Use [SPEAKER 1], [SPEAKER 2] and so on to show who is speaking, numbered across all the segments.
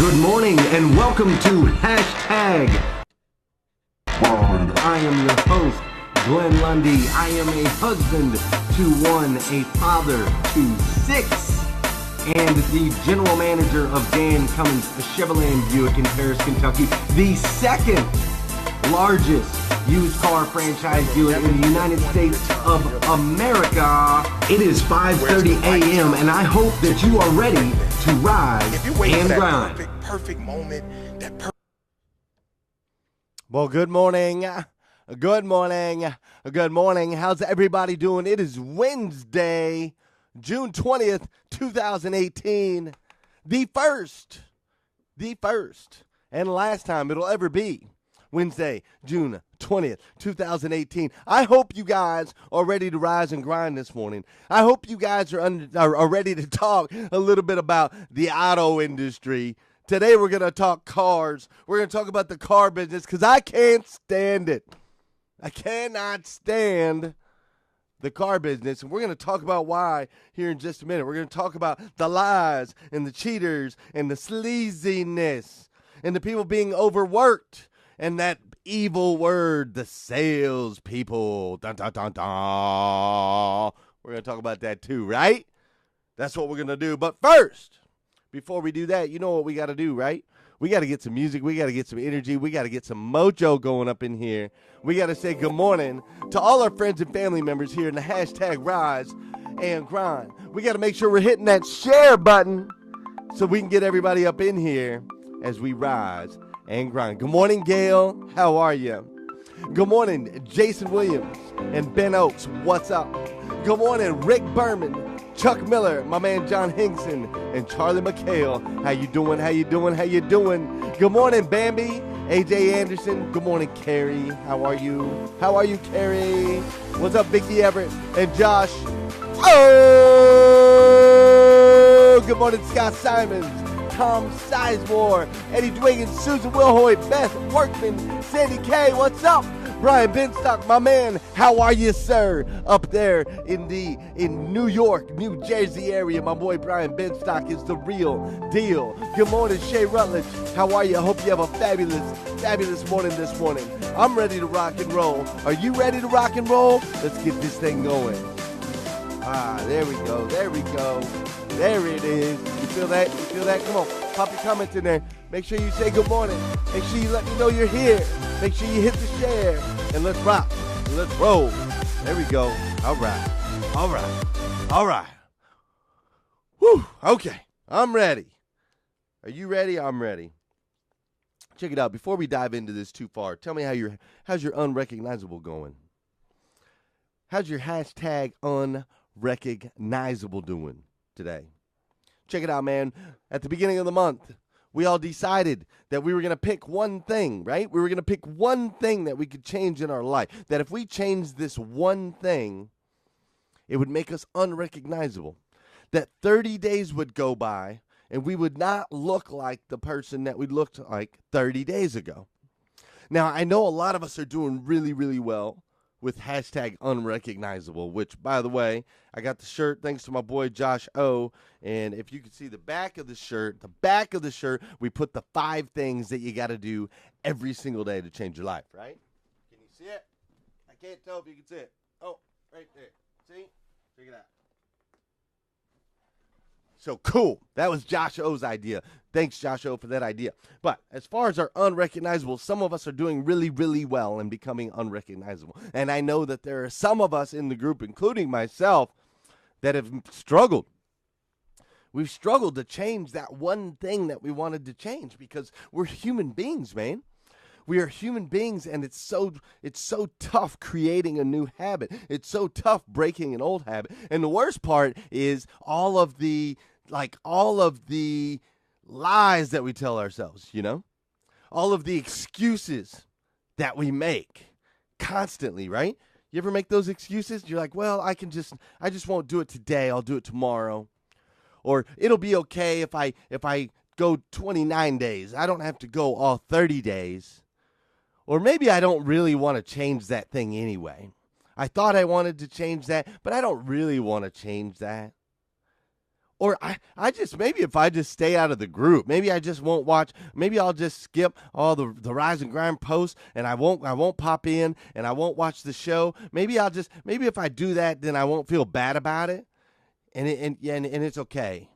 [SPEAKER 1] Good morning and welcome to Hashtag. I am your host, Glenn Lundy. I am a husband to one, a father to six, and the general manager of Dan Cummins Chevrolet Buick in Paris, Kentucky, the second largest used car franchise dealer in the United States of America. It is 5:30 a.m. and I hope that you are ready to rise and grind.
[SPEAKER 2] Perfect moment.
[SPEAKER 3] Well, good morning. Good morning. Good morning. How's everybody doing? It is Wednesday, June 20th, 2018. The first, and last time it'll ever be Wednesday, June 20th, 2018. I hope you guys are ready to rise and grind this morning. I hope you guys are ready to talk a little bit about the auto industry. Today we're going to talk cars. We're going to talk about the car business because I can't stand it. I cannot stand the car business, and we're going to talk about why here in just a minute. We're going to talk about the lies and the cheaters and the sleaziness and the people being overworked and that evil word, the salespeople. Dun, dun, dun, dun. We're going to talk about that too, right? That's what we're going to do. But first, before we do that, you know what we got to do, right? We got to get some music. We got to get some energy. We got to get some mojo going up in here. We got to say good morning to all our friends and family members here in the hashtag Rise and Grind. We got to make sure we're hitting that share button so we can get everybody up in here as we rise and grind. Good morning, Gail. How are you? Good morning, Jason Williams and Ben Oaks. What's up? Good morning, Rick Berman, Chuck Miller, my man John Hinkson, and Charlie McHale. How you doing? How you doing? How you doing? Good morning, Bambi, AJ Anderson. Good morning, Carrie. How are you? How are you, Carrie? What's up, Vicky Everett and Josh? Oh, good morning, Scott Simons, Tom Sizemore, Eddie Dwiggins, Susan Wilhoit, Beth Workman, Sandy K. What's up? Brian Benstock, my man, how are you, sir? Up there in New York, New Jersey area, my boy Brian Benstock is the real deal. Good morning, Shay Rutledge. How are you? I hope you have a fabulous morning this morning. I'm ready to rock and roll. Are you ready to rock and roll? Let's get this thing going. There we go. There we go. There it is. You feel that? You feel that? Come on. Pop your comments in there. Make sure you say good morning. Make sure you let me know you're here. Make sure you hit the share. And let's rock. And let's roll. There we go. All right. All right. All right. Whew. Okay. I'm ready. Are you ready? I'm ready. Check it out. Before we dive into this too far, tell me how's your unrecognizable going? How's your hashtag unrecognizable doing today? Check it out, man. At the beginning of the month, we all decided that we were going to pick one thing, right? We were going to pick one thing that we could change in our life. That if we changed this one thing, it would make us unrecognizable. That 30 days would go by and we would not look like the person that we looked like 30 days ago. Now, I know a lot of us are doing really, really well with hashtag unrecognizable, which, by the way, I got the shirt thanks to my boy Josh O. And if you can see the back of the shirt, we put the 5 things that you got to do every single day to change your life, right? Can you see it? I can't tell if you can see it. Oh, right there. See? Check it out. So cool. That was Josh O's idea. Thanks, Josh O, for that idea. But as far as our unrecognizable, some of us are doing really, really well and becoming unrecognizable. And I know that there are some of us in the group, including myself, that have struggled. We've struggled to change that one thing that we wanted to change because we're human beings, man. We are human beings, and it's so tough creating a new habit. It's so tough breaking an old habit. And the worst part is all of the lies that we tell ourselves, you know? All of the excuses that we make constantly, right? You ever make those excuses? You're like, well, I just won't do it today. I'll do it tomorrow. Or it'll be okay if I go 29 days. I don't have to go all 30 days. Or maybe I don't really want to change that thing anyway. I thought I wanted to change that, but I don't really want to change that. Or I just, maybe if I just stay out of the group, maybe I just won't watch, maybe I'll just skip all the Rise and Grind posts, and I won't pop in, and I won't watch the show. Maybe if I do that, then I won't feel bad about it, and it's okay.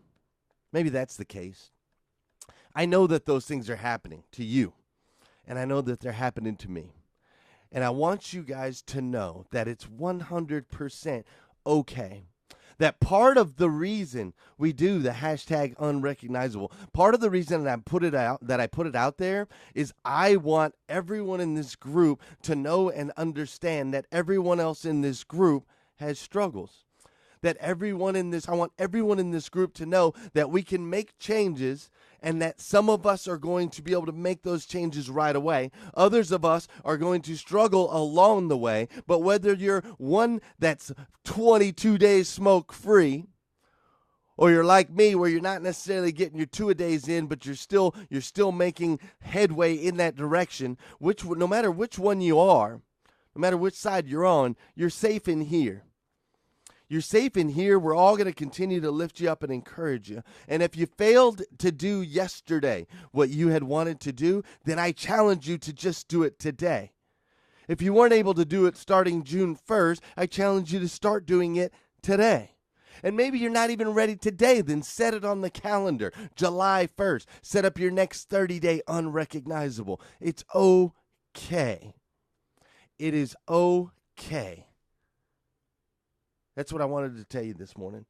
[SPEAKER 3] Maybe that's the case. I know that those things are happening to you, and I know that they're happening to me. And I want you guys to know that it's 100% okay. That part of the reason we do the hashtag unrecognizable, part of the reason that I put it out there is I want everyone in this group to know and understand that everyone else in this group has struggles. I want everyone in this group to know that we can make changes, and that some of us are going to be able to make those changes right away. Others of us are going to struggle along the way. But whether you're one that's 22 days smoke free, or you're like me where you're not necessarily getting your 2-a-days in, but you're still making headway in that direction, no matter which one you are, no matter which side you're on, you're safe in here. You're safe in here. We're all going to continue to lift you up and encourage you. And if you failed to do yesterday what you had wanted to do, then I challenge you to just do it today. If you weren't able to do it starting June 1st, I challenge you to start doing it today. And maybe you're not even ready today, then set it on the calendar. July 1st, set up your next 30-day unrecognizable. It's okay. It is okay. That's what I wanted to tell you this morning.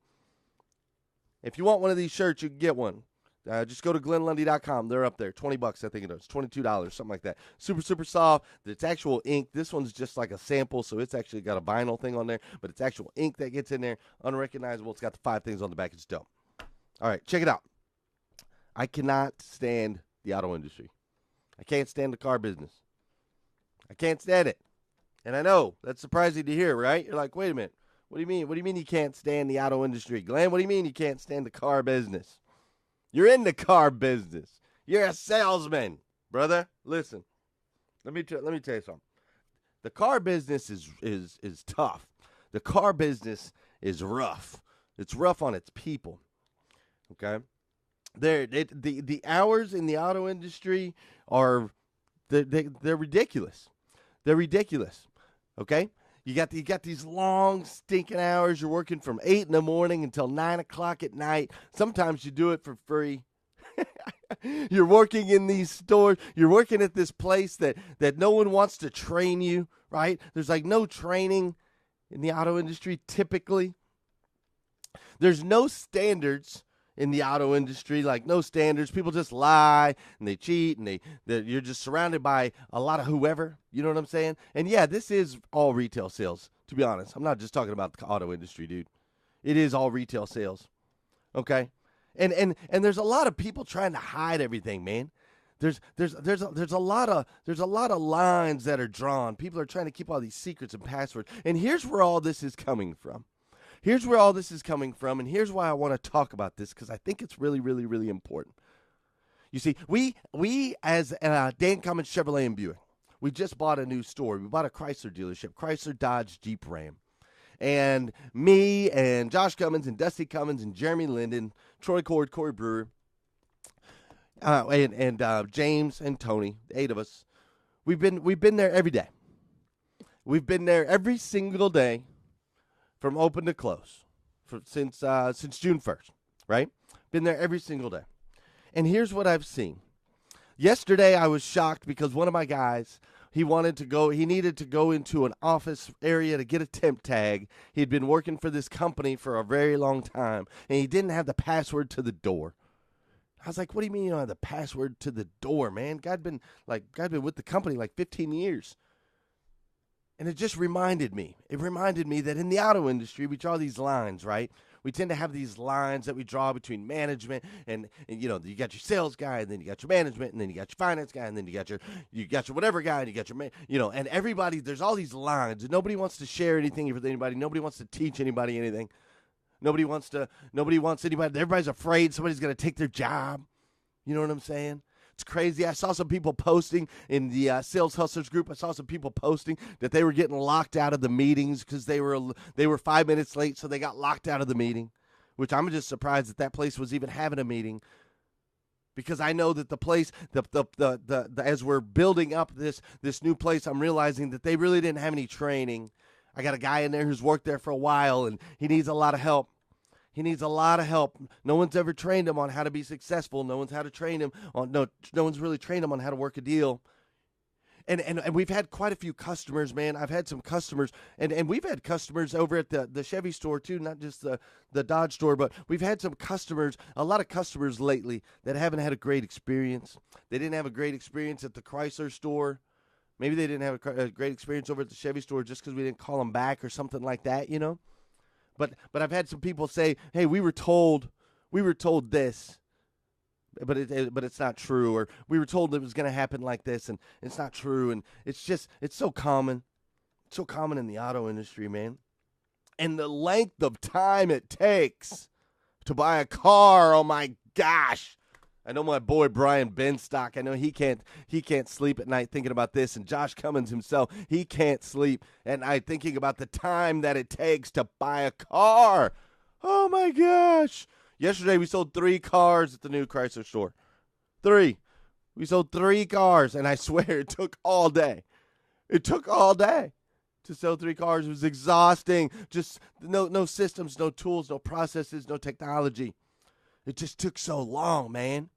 [SPEAKER 3] If you want one of these shirts, you can get one. Just go to glennlundy.com. They're up there. $20, I think it is. $22, something like that. Super, super soft. It's actual ink. This one's just like a sample, so it's actually got a vinyl thing on there, but it's actual ink that gets in there. Unrecognizable. It's got the 5 things on the back. It's dope. All right, check it out. I cannot stand the auto industry. I can't stand the car business. I can't stand it. And I know that's surprising to hear, right? You're like, wait a minute. What do you mean? What do you mean you can't stand the auto industry? Glenn, what do you mean you can't stand the car business? You're in the car business. You're a salesman, brother. Listen, let me tell you something. The car business is tough. The car business is rough. It's rough on its people. Okay, the hours in the auto industry are they're ridiculous. They're ridiculous. Okay. You got these long stinking hours. You're working from 8 in the morning until 9 o'clock at night. Sometimes you do it for free. You're working in these stores. You're working at this place that no one wants to train you, right? There's like no training in the auto industry typically. There's no standards in the auto industry, like no standards. People just lie and they cheat, and you're just surrounded by a lot of whoever. You know what I'm saying? And yeah, this is all retail sales, to be honest. I'm not just talking about the auto industry, dude. It is all retail sales. Okay? And there's a lot of people trying to hide everything, man. There's a lot of lines that are drawn. People are trying to keep all these secrets and passwords. And here's where all this is coming from. Here's where all this is coming from, and here's why I want to talk about this, because I think it's really, really, really important. You see, we as Dan Cummins Chevrolet and Buick, we just bought a new store. We bought a Chrysler dealership, Chrysler, Dodge, Jeep, Ram. And me and Josh Cummins and Dusty Cummins and Jeremy Linden, Troy Cord, Corey Brewer, and James and Tony, the 8 of us, we've been there every day. We've been there every single day. From open to close, since June 1st, right? Been there every single day. And here's what I've seen. Yesterday, I was shocked because one of my guys, he needed to go into an office area to get a temp tag. He'd been working for this company for a very long time, and he didn't have the password to the door. I was like, what do you mean you don't have the password to the door, man? Guy'd been with the company like 15 years. And it just reminded me. It reminded me that in the auto industry, we draw these lines, right? We tend to have these lines that we draw between management and you know, you got your sales guy, and then you got your management, and then you got your finance guy, and then you got your whatever guy, and you got your and everybody. There's all these lines, and nobody wants to share anything with anybody. Nobody wants to teach anybody anything. Nobody wants anybody. Everybody's afraid somebody's going to take their job. You know what I'm saying? It's crazy. I saw some people posting in the Sales Hustlers group. I saw some people posting that they were getting locked out of the meetings because they were 5 minutes late, so they got locked out of the meeting. which I'm just surprised that place was even having a meeting. Because I know that the place, as we're building up this new place, I'm realizing that they really didn't have any training. I got a guy in there who's worked there for a while, and he needs a lot of help. He needs a lot of help. No one's ever trained him on how to be successful. No one's really trained him on how to work a deal. And we've had quite a few customers, man. I've had some customers, and we've had customers over at the Chevy store too, not just the Dodge store, but we've had a lot of customers lately that haven't had a great experience. They didn't have a great experience at the Chrysler store. Maybe they didn't have a great experience over at the Chevy store just because we didn't call them back or something like that, you know. But I've had some people say, "Hey, we were told this." But it's not true, or we were told it was going to happen like this, and it's not true, and it's so common. It's so common in the auto industry, man. And the length of time it takes to buy a car, oh my gosh. I know my boy Brian Benstock, I know he can't sleep at night thinking about this, and Josh Cummins himself, he can't sleep at night thinking about the time that it takes to buy a car. Oh my gosh. Yesterday, we sold 3 cars at the new Chrysler store. 3. We sold 3 cars, and I swear it took all day. It took all day to sell 3 cars. It was exhausting. Just no systems, no tools, no processes, no technology. It just took so long, man.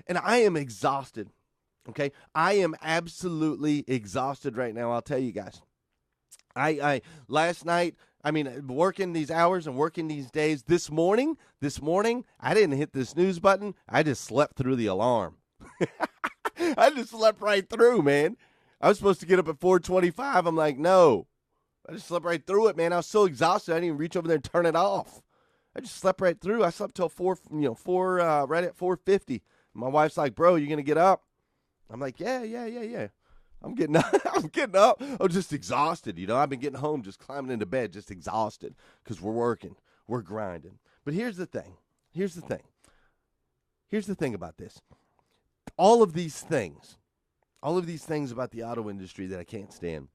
[SPEAKER 3] And I am exhausted, okay? I am absolutely exhausted right now, I'll tell you guys. Last night, working these hours and working these days. This morning, I didn't hit the snooze button. I just slept through the alarm. I just slept right through, man. I was supposed to get up at 4:25. I'm like, no. I just slept right through it, man. I was so exhausted, I didn't even reach over there and turn it off. I just slept right through. I slept till right at 4:50. My wife's like, bro, you going to get up? I'm like, yeah. I'm getting up. I'm just exhausted. You know, I've been getting home, just climbing into bed, just exhausted because we're working. We're grinding. But here's the thing about this. All of these things about the auto industry that I can't stand,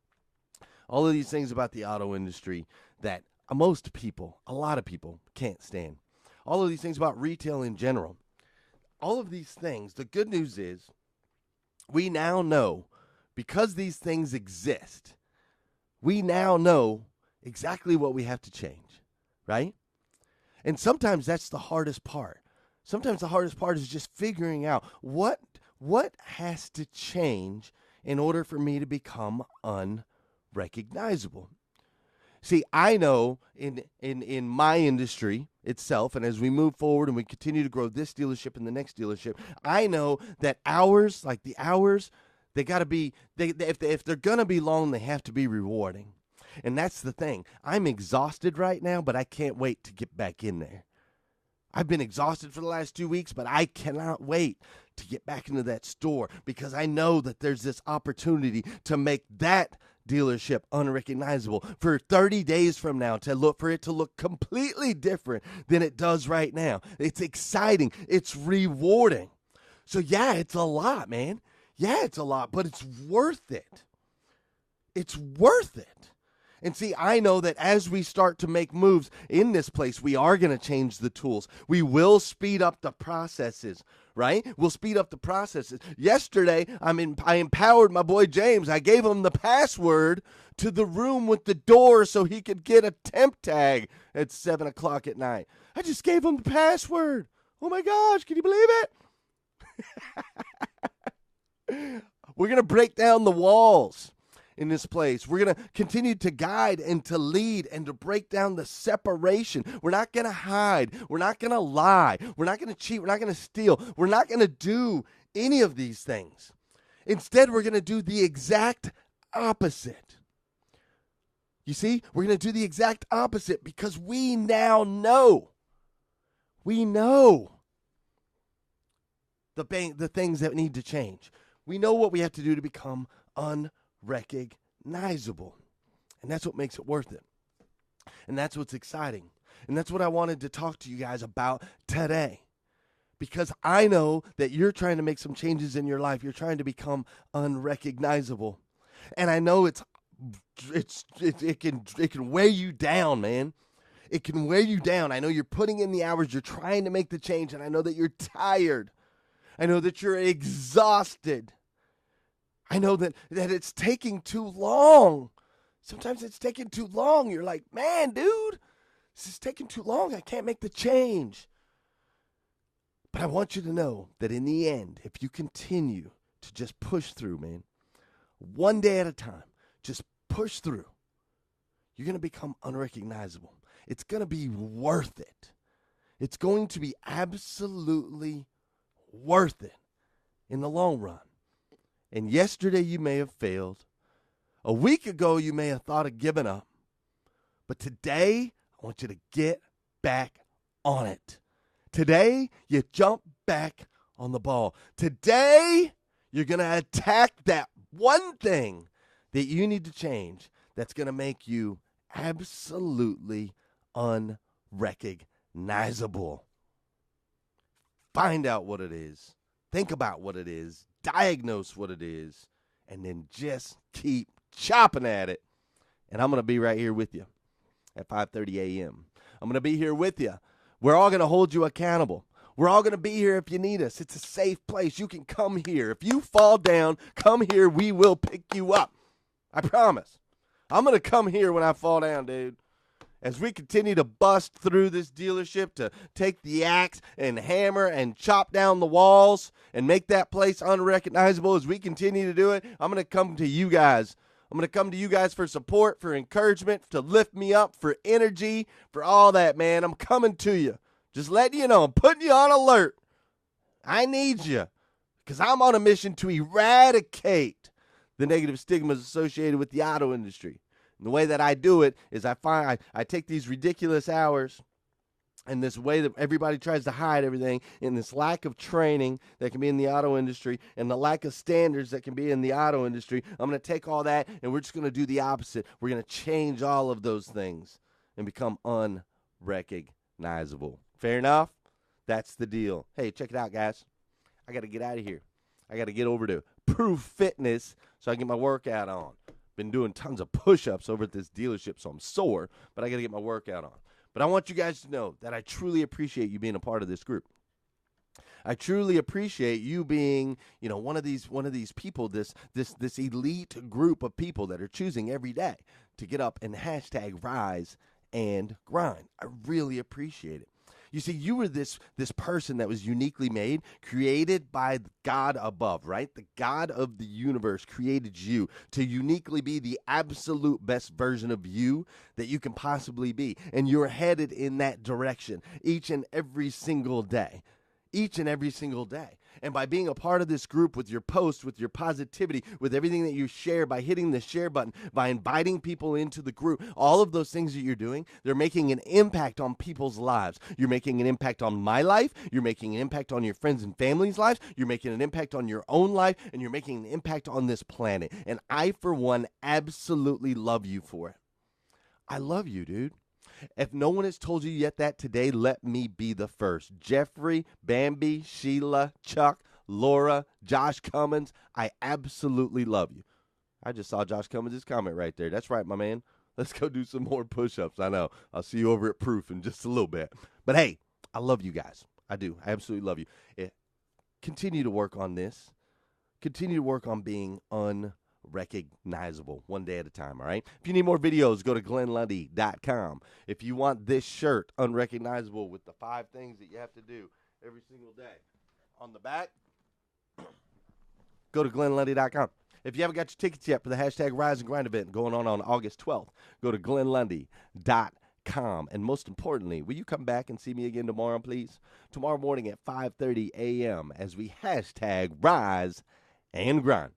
[SPEAKER 3] all of these things about the auto industry that a lot of people can't stand, all of these things about retail in general, all of these things, the good news is we now know, because these things exist, we now know exactly what we have to change, right? And sometimes that's the hardest part. Sometimes the hardest part is just figuring out what has to change in order for me to become unrecognizable. See, I know in my industry itself, and as we move forward and we continue to grow this dealership and the next dealership, I know that hours, they got to be, if they're going to be long, they have to be rewarding. And that's the thing. I'm exhausted right now, but I can't wait to get back in there. I've been exhausted for the last 2 weeks, but I cannot wait to get back into that store because I know that there's this opportunity to make that dealership unrecognizable for 30 days from now, for it to look completely different than it does right now. It's exciting. It's rewarding. So yeah, it's a lot, man. Yeah, it's a lot, but it's worth it. It's worth it. And see, I know that as we start to make moves in this place, we are going to change the tools. We will speed up the processes, right? We'll speed up the processes. Yesterday, I empowered my boy James. I gave him the password to the room with the door so he could get a temp tag at 7 o'clock at night. I just gave him the password. Oh my gosh, can you believe it? We're going to break down the walls in this place. We're going to continue to guide and to lead and to break down the separation. We're not going to hide. We're not going to lie. We're not going to cheat. We're not going to steal. We're not going to do any of these things. Instead, we're going to do the exact opposite. You see, we're going to do the exact opposite because we now know. We know the things that need to change. We know what we have to do to become unrecognizable. And that's what makes it worth it. And that's what's exciting. And that's what I wanted to talk to you guys about today. Because I know that you're trying to make some changes in your life. You're trying to become unrecognizable. And I know it can weigh you down, man. It can wear you down. I know you're putting in the hours. You're trying to make the change, and I know that you're tired. I know that you're exhausted. I know that it's taking too long. Sometimes it's taking too long. You're like, man, dude, this is taking too long. I can't make the change. But I want you to know that in the end, if you continue to just push through, man, one day at a time, just push through, you're going to become unrecognizable. It's going to be worth it. It's going to be absolutely worth it in the long run. And yesterday you may have failed. A week ago you may have thought of giving up. But today I want you to get back on it. Today you jump back on the ball. Today you're going to attack that one thing that you need to change that's going to make you absolutely unrecognizable. Find out what it is. Think about what it is. Diagnose what it is. And then just keep chopping at it. And I'm going to be right here with you at 5:30 a.m. I'm going to be here with you. We're all going to hold you accountable. We're all going to be here if you need us. It's a safe place. You can come here. If you fall down, come here. We will pick you up. I promise. I'm going to come here when I fall down, dude. As we continue to bust through this dealership to take the axe and hammer and chop down the walls and make that place unrecognizable, as we continue to do it, I'm going to come to you guys. I'm going to come to you guys for support, for encouragement, to lift me up, for energy, for all that, man. I'm coming to you. Just letting you know, I'm putting you on alert. I need you because I'm on a mission to eradicate the negative stigmas associated with the auto industry. And the way that I do it is I take these ridiculous hours and this way that everybody tries to hide everything, and this lack of training that can be in the auto industry and the lack of standards that can be in the auto industry. I'm going to take all that and we're just going to do the opposite. We're going to change all of those things and become unrecognizable. Fair enough? That's the deal. Hey, check it out, guys. I got to get out of here. I got to get over to Proof Fitness so I can get my workout on. Been doing tons of push-ups over at this dealership, so I'm sore, but I got to get my workout on. But I want you guys to know that I truly appreciate you being a part of this group. I truly appreciate you being, one of these people, this elite group of people that are choosing every day to get up and hashtag rise and grind. I really appreciate it. You see, you were this person that was uniquely made, created by God above, right? The God of the universe created you to uniquely be the absolute best version of you that you can possibly be. And you're headed in that direction each and every single day. Each and every single day. And by being a part of this group with your posts, with your positivity, with everything that you share, by hitting the share button, by inviting people into the group, all of those things that you're doing, they're making an impact on people's lives. You're making an impact on my life. You're making an impact on your friends and family's lives. You're making an impact on your own life, and you're making an impact on this planet. And I, for one, absolutely love you for it. I love you, dude. If no one has told you yet that today, let me be the first. Jeffrey, Bambi, Sheila, Chuck, Laura, Josh Cummins, I absolutely love you. I just saw Josh Cummins' comment right there. That's right, my man. Let's go do some more push-ups. I know. I'll see you over at Proof in just a little bit. But, hey, I love you guys. I do. I absolutely love you. Continue to work on this. Continue to work on being unrecognizable one day at a time, all right? If you need more videos, go to glennlundy.com. If you want this shirt, Unrecognizable, with the 5 things that you have to do every single day on the back, go to glennlundy.com. If you haven't got your tickets yet for the hashtag Rise and Grind event going on August 12th, go to glennlundy.com. And most importantly, will you come back and see me again tomorrow, please? Tomorrow morning at 5:30 a.m. as we hashtag Rise and Grind.